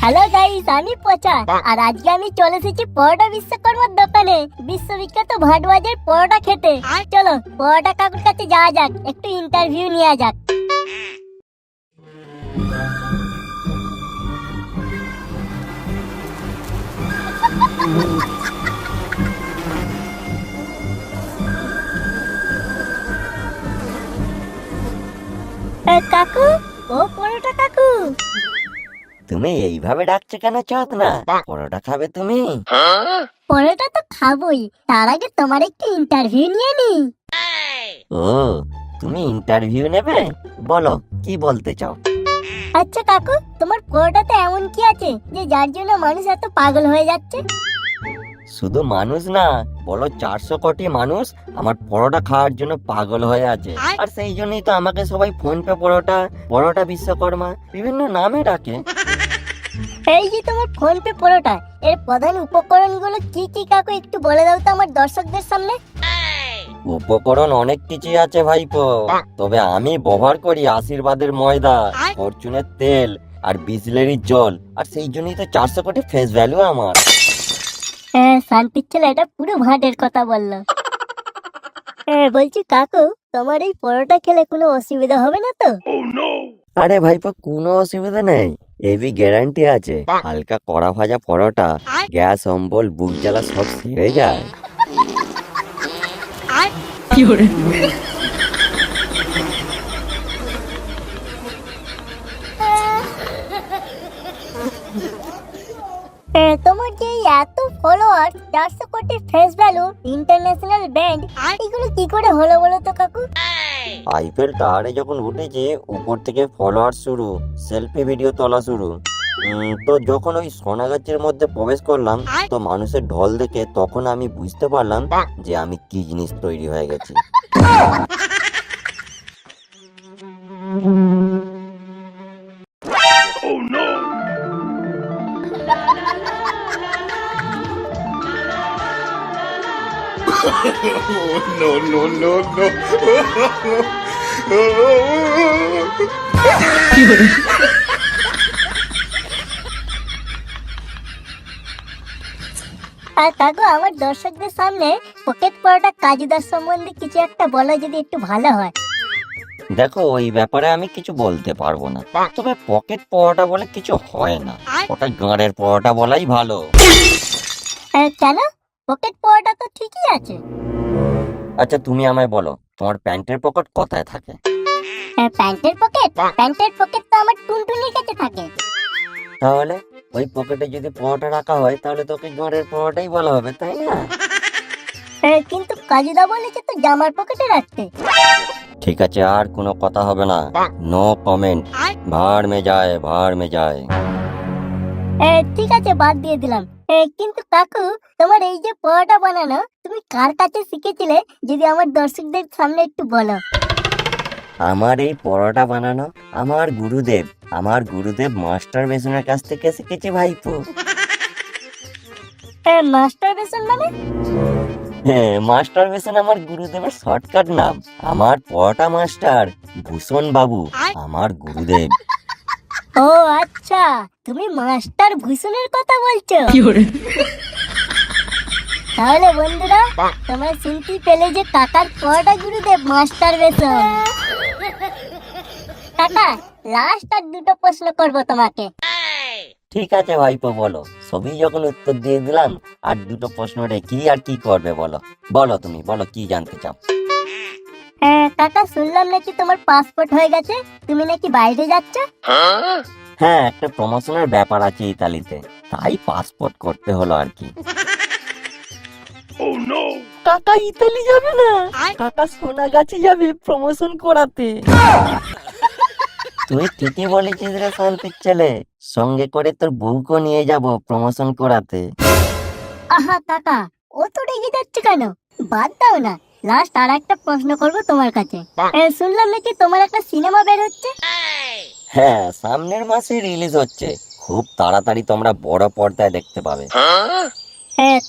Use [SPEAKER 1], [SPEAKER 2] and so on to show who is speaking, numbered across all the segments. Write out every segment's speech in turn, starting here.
[SPEAKER 1] Hello guys, আমি পচা। আর আজকে আমি চলে এসেছি পরোটা বিশ্বকর্মার দোকানে বিশ্ববিখ্যাত ভাটবাজার পরোটা খেতে। চলো পরোটা কাকুর কাছে যাওয়া যাক, একটু ইন্টারভিউ নেওয়া যাক। কাকু, ও পরোটা কাকু।
[SPEAKER 2] তুমি এইভাবে ডাকছো কেন? চাঁদ না, পরোটা খাবে তুমি?
[SPEAKER 1] পরোটা তো খাবোই, তার আগে তোমার একটু ইন্টারভিউ নিয়ে নি।
[SPEAKER 2] ও, তুমি ইন্টারভিউ নেবে? বলো কি বলতে চাও।
[SPEAKER 1] আচ্ছা কাকু, তোমার পরোটাতে এমন কি আছে যে যার জন্য মানুষ এত পাগল হয়ে যাচ্ছে?
[SPEAKER 2] শুধু মানুষ না, বলো 400 কোটি মানুষ আমার পরোটা খাওয়ার জন্য পাগল হয়ে আছে। আর সেই জন্যই তো আমাকে সবাই ফোন পে পরোটা, পরোটা বিশ্বকর্মা বিভিন্ন নামে ডাকে।
[SPEAKER 1] এই যে তোমার ফোন পে পরোটা, এর প্রধান উপকরণগুলো কি কি কাকু একটু বলে দাও তো আমার দর্শকদের সামনে।
[SPEAKER 2] উপকরণ অনেক কিছুই আছে ভাইপো, তবে আমি ব্যবহার করি আশীর্বাদের ময়দা, ফরচুনের তেল আর বিসলেরির জল। আর সেই জন্যই তো 400 কোটি ফেস ভ্যালু আমার।
[SPEAKER 1] হ্যাঁ, শান্তির ছেলে এটা পুরো ভাটের কথা বললো। হ্যাঁ বলছি কাকু, তোমার এই পরোটা খেলে কোনো অসুবিধা হবে না তো?
[SPEAKER 2] আরে ভাইপো, কোনো অসুবিধা নেই, এবি গ্যারান্টি আছে। হালকা কড়া ভাজা পরোটা, গ্যাস অম্বল বুক জ্বালা সব সেরে যায়।
[SPEAKER 1] তোমার যে এই এত ফলোয়ার, 400 কোটি ফেস ভ্যালু, ইন্টারন্যাশনাল ব্র্যান্ড, এগুলো কি করে হলো বলো তো কাকু?
[SPEAKER 2] আইফেল টাওয়ারে যখন উঠেছে, উপর থেকে ফলোয়ার শুরু, সেলফি ভিডিও তোলা শুরু। তো যখন ওই সোনাগাছির মধ্যে প্রবেশ করলাম, তো মানুষের ঢল দেখে তখন আমি বুঝতে পারলাম যে আমি কি জিনিস তৈরি হয়ে গেছি।
[SPEAKER 3] no, no, no, no.
[SPEAKER 1] আর কাকু, আমার দর্শকদের সামনে পকেট পরোটা কাজুদার সম্বন্ধে কিছু একটা বলো, যদি একটু ভালো হয়।
[SPEAKER 2] দেখো, ওই ব্যাপারে আমি কিছু বলতে পারবো না, তবে পকেট পরোটা বলে কিছু হয় না, ওটা গাঁড়ের পরোটা বলাই ভালো।
[SPEAKER 1] কেন? পকেট পরোটা তো ঠিকই আছে।
[SPEAKER 2] আচ্ছা তুমি আমায় বলো, তোমার প্যান্টের পকেট কোথায় থাকে?
[SPEAKER 1] প্যান্টের পকেট? প্যান্টের পকেট তো আমার টুনটুনির কাছে থাকে।
[SPEAKER 2] তাহলে ওই পকেটে যদি পরোটা রাখা হয়, তাহলে তোকে গাঁড়ের পরোটাই বলা হবে, তাই না?
[SPEAKER 1] কিন্তু কাজুদা বলেছে তো জামার পকেটে রাখতে।
[SPEAKER 2] ঠিক আছে, আর কোনো কথা হবে না, নো কমেন্ট, ভাড় মে যায়, ভাড় মে যায়।
[SPEAKER 1] ঠিক আছে, বাদ দিয়ে দিলাম। কিন্তু কাকু, তোমার এই যে পরোটা বানানো, তুমি কার কাছে শিখেছিলে যদি আমার দর্শকদের সামনে একটু বলো।
[SPEAKER 2] আমার এই পরোটা বানানো আমার গুরুদেব মাস্টার বেসনের কাছ থেকে শিখেছি ভাইপো।
[SPEAKER 1] মাস্টার বেসন মানে?
[SPEAKER 2] হ্যাঁ, মাস্টার বেসন আমার গুরুদেবের শর্টকাট নাম। আমার পরোটা মাস্টার ভূষণ বাবু আমার গুরুদেব।
[SPEAKER 1] ও আচ্ছা, তুমি মাস্টার ভূষণের কথা বলছো। তাহলে বন্ধুরা, তোমরা শুনতে পেলে যে কাকার পরোটা গুরুদেব মাস্টার বেসন। কাকা, লাস্ট আর দুটো প্রশ্ন করবো তোমাকে।
[SPEAKER 2] ঠিক আছে ভাইপো, বলো। সবই যখন উত্তর দিয়ে দিলাম, আর দুটো প্রশ্ন রেখি, আর কি করবে বলো। বলো তুমি, বলো কি জানতে চাও।
[SPEAKER 1] কাকা, শুনলাম নাকি তোমার পাসপোর্ট হয়ে গেছে, তুমি নাকি বাইরে যাচ্ছ।
[SPEAKER 2] হ্যাঁ, একটা প্রমোশনের ব্যাপার আছে ইতালিতে, তাই পাসপোর্ট করতে হলো আর কি। কাকা ইতালি যাবে না, কাকা সোনাগাছি যাবে প্রমোশন করাতে। তুই ঠিকই বলেছিস রে শান্তির ছেলে, সঙ্গে করে তোর বউকে নিয়ে যাব প্রমোশন করাতে।
[SPEAKER 1] আহা কাকা, ও তো রেগে যাচ্ছে কেন? বাদ দাও না, লাস্ট আর একটা প্রশ্ন করবো তোমার কাছে। শুনলাম নাকি তোমার একটা সিনেমা বের হচ্ছে।
[SPEAKER 2] হ্যাঁ, সামনের মাসে রিলিজ হচ্ছে, খুব তাড়াতাড়ি তোমরা বড় পর্দায় দেখতে পাবে।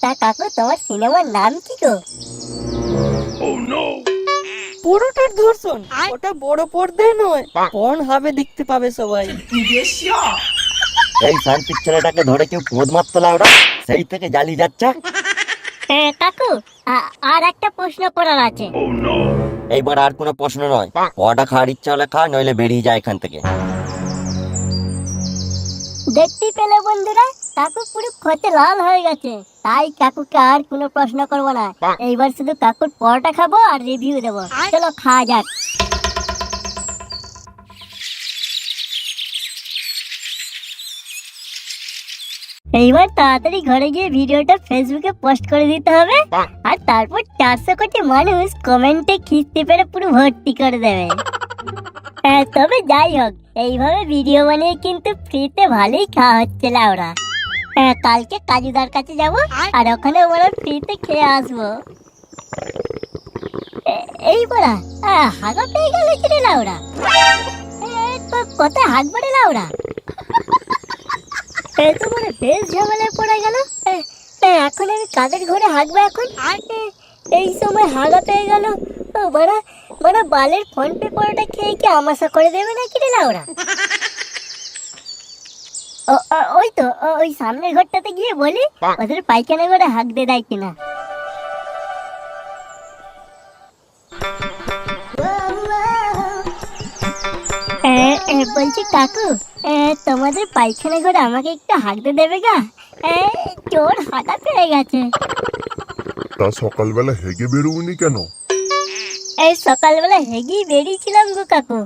[SPEAKER 1] তা কাকু, তোমার সিনেমার নাম কি গো?
[SPEAKER 2] পুরোটার দর্শন, ওটা বড় পর্দায় নয়, পর্ন হাবে দেখতে পাবে সবাই। এই শান্তির ছেলেটাকে ধরে কেউ পোদ মারতো লাউরা, সেই থেকে জ্বালিয়ে যাচ্ছে।
[SPEAKER 1] কাকু আর একটা প্রশ্ন করার আছে।
[SPEAKER 2] এইবার আর কোনো প্রশ্ন নয়, পরোটা খাওয়ার ইচ্ছা হলে খা, নইলে বেরিয়ে যায় এখান থেকে।
[SPEAKER 1] দেখতেই পেলে বন্ধুরা, কাকু পুরো খতে লাল হয়ে গেছে। তাই কাকুকে আর কোনো প্রশ্ন করবো না, এইবার শুধু কাকুর পরোটা খাবো আর রিভিউ দেবো। চলো খাওয়া যাক। এইবার তাড়াতাড়ি ঘরে গিয়ে ভিডিওটা ফেসবুকে পোস্ট করে দিতে হবে, আর তারপর 400 কোটি মানুষ কমেন্টে খিস্তি পেরে পুরো ভর্তি করে দেবে। হ্যাঁ, তবে যাই হোক, এইভাবে ভিডিও বানিয়ে কিন্তু ফ্রিতে ভালোই খাওয়া হচ্ছে লাউরা। হ্যাঁ, কালকে কাজুদার কাছে যাব আর ওখানে ওরা ফ্রিতে খেয়ে আসবো। এই বড়া হাগা পেয়ে গেল রে লাউরা। কোথায় হাগবো রে লাউরা? তো বলে বেশ ঝামেলায় পড়ে গেল। এখন আমি কাদের ঘরে হাগবো এখন? এই সময় হাগা পেয়ে গেল। বড়া বড়া বালের ফোন পে পরোটা খেয়ে কি আমাশা করে দেবে নাকি রে লাউরা? ওই তো ওই সামনের ঘরটাতে গিয়ে বলি ওদের পায়খানা করে হাঁক দিয়ে দেয় কিনা। বলছি কাকু, তোমাদের পায়খানা ঘরে আমাকে একটু হাঁকতে দেবে গা? চোর হাঁকা পেয়ে গেছে।
[SPEAKER 4] তা সকালবেলা হেগে বেরোবনি কেন?
[SPEAKER 1] এই সকালবেলা হেগেই বেরিয়েছিলাম গো কাকু।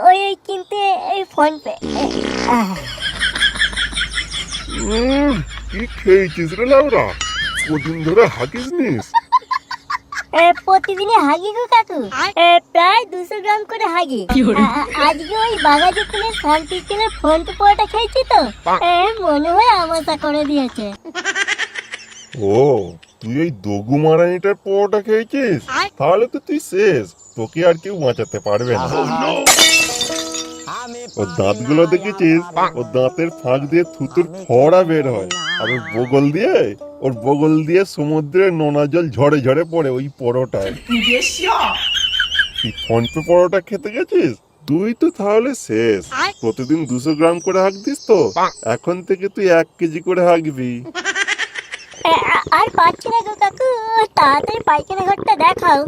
[SPEAKER 1] ওই কিন্তু এই ফোন পে।
[SPEAKER 4] কি খেয়েছিস রে লাউরা? কদিন ধরে হাগিস নিস?
[SPEAKER 1] প্রতিদিনই হাগি গো কাকু, প্রায় 200 গ্রাম করে হাগি। আজকে ওই বাঘাযতীনের শান্তির ছেলের ফোন পে পরোটা খেয়েছি তো, মনে হয় আমাশা করে দিয়েছে।
[SPEAKER 4] ও, তুই এই দগু মারানিটার পরোটা খেয়েছিস? তাহলে তো তুই শেষ, তোকে আর কেউ বাঁচাতে পারবে না। ওর দাঁতগুলো দেখেছিস? ওর দাঁতের ফাঁক দিয়ে থুতুর ফোঁড়া বের হয়, আর ওর বগল দিয়ে সমুদ্রের নোনা জল ঝরে ঝরে পড়ে ওই পরোটায়। তুই ফোন পে পরোটা খেতে গেছিস? তুই তো তাহলে শেষ। প্রতিদিন 200 গ্রাম করে হাঁকতিস তো, এখন থেকে তুই 1 কেজি করে হাঁকবি।
[SPEAKER 1] আর পাচ্ছি না গো কাকু, তাড়াতাড়ি পায়খানা ঘরটা দেখাও,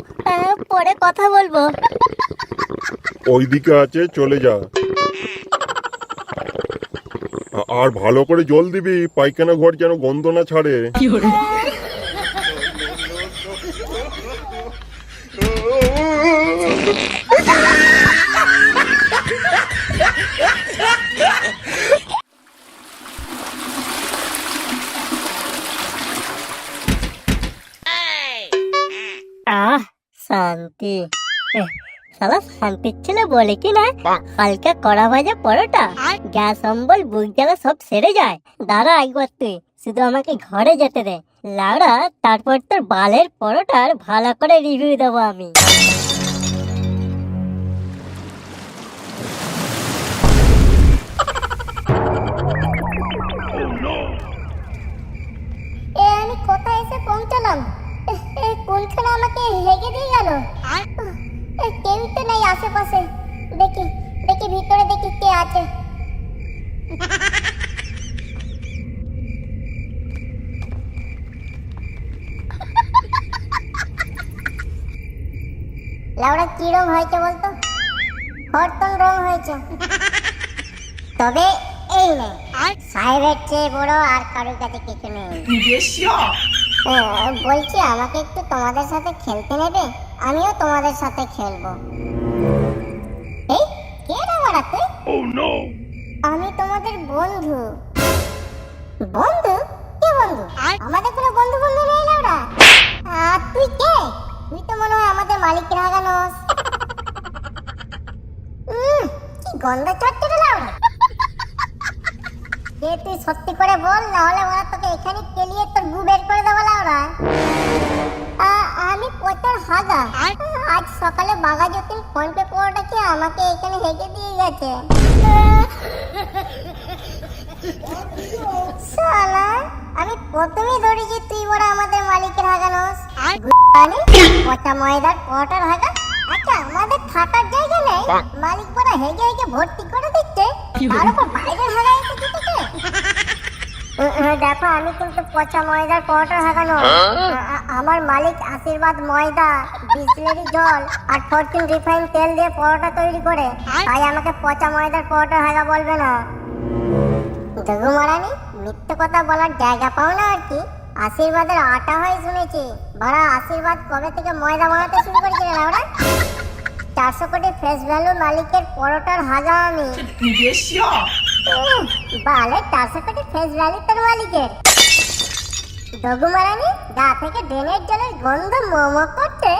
[SPEAKER 1] পরে কথা বলবো।
[SPEAKER 4] ওইদিকে আছে, চলে যা। আর ভালো করে জল দিবি, পায়খানা ঘর যেন গন্ধ না ছাড়ে।
[SPEAKER 1] শান্তি। শালা শান্তির ছেলে বলে কি না, হালকা কড়া ভাজা পরোটা, গ্যাস অম্বল বুক জ্বালা সব সেরে যায়। দাঁড়া একবার তুই, শুধু আমাকে ঘরে যেতে দে লাউড়া, তারপর তোর বালের পরোটার ভালো করে রিভিউ দেবো আমি। আমি কোথায় এসে পৌঁছালাম? কোনখানে আমাকে হেগে দিয়ে গেল? কেউ তো নেই আশেপাশে। দেখি দেখি ভিতরে দেখি কে আছে। লাউড়া কি রং হয়েছে বলতো? হরতন রং হয়েছে। তবে এই নেই, সাহেবের চেয়ে বড় আর কারোর কাছে কিছু নেই। বলছি আমাকে একটু তোমাদের সাথে খেলতে নেবে? আমিও তোমাদের সাথে খেলবো। এই কে রে বড়া তুই? আমি তোমাদের বন্ধু। বন্ধু? কে বন্ধু? আমাদের কোনো বন্ধু বন্ধু নেই লাউড়া। আর তুই কে? তুই তো মনে হয় আমাদের মালিকের হাগানোস। কি গন্ধ চট্টে রে লাউড়া। তুই সত্যি করে বল, না হলে ওরা তোকে এখানে কেলিয়ে তোর গু বের করে দেবো লাউড়া। আমি পচর হাগা। আজ সকালে বাঘাযতীন ফোন পে পরোটা খেয়ে আমাকে এখানে হেগে দিয়ে গেছে। শালা, আমি প্রথমেই ধরেছি তুই বড় আমাদের মালিকের হাগানোস। পচা ময়দার পরোটার হাগা। আচ্ছা, আমাদের থাকার জায়গা নেই, মালিক বড় হেগে হেগে ভর্তি করে দিচ্ছে, তার উপর বাইরের হাগা এসে দিতেছে। দেখো আমি কিন্তু পচা ময়দার পরোটা হাগানো। আমার মালিক আশীর্বাদ ময়দা, বিসলেরি জল আর ফরচুন রিফাইন তেল দিয়ে পরোটা তৈরি করে, তাই আমাকে পচা ময়দার পরোটা হাগা বলবে না। দেখো মারানি, মিথ্যে কথা বলার জায়গা পাও না আর কি। আশীর্বাদের আটা হয় শুনেছি, ভাড়া আশীর্বাদ কবে থেকে ময়দা বানাতে শুরু করেছিল না ওরা? 400 কোটি ফেস ভ্যালু মালিকের পরোটার হাগা আমি। বালে 400 কোটি ফেস ভ্যালু তোর মালিকের। দগু মারানি, গা থেকে ড্রেনের জলের গন্ধ মোমো করতে,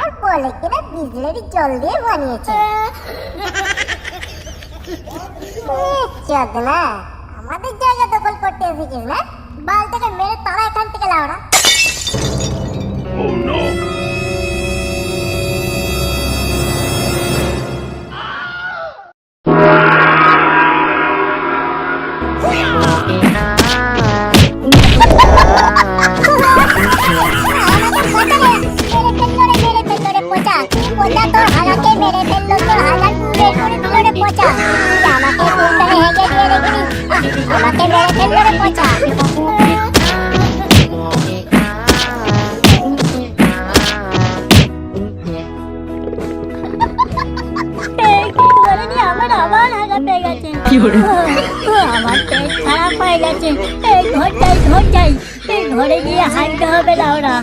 [SPEAKER 1] আর বলে কিনা বিজলেরি জল দিয়ে বানিয়েছে। চোদ না, আমাদের জায়গা দখল করতে এসেছিস না? বাল থেকে মেরে তারা এখান থেকে লাউড়া। আমার আবার হাগা পেয়ে গেছে। আমার পেট খারাপ হয়ে গেছে। এই ঘর যাই, এই ঘরে গিয়ে হাঁটতে হবে না ওরা।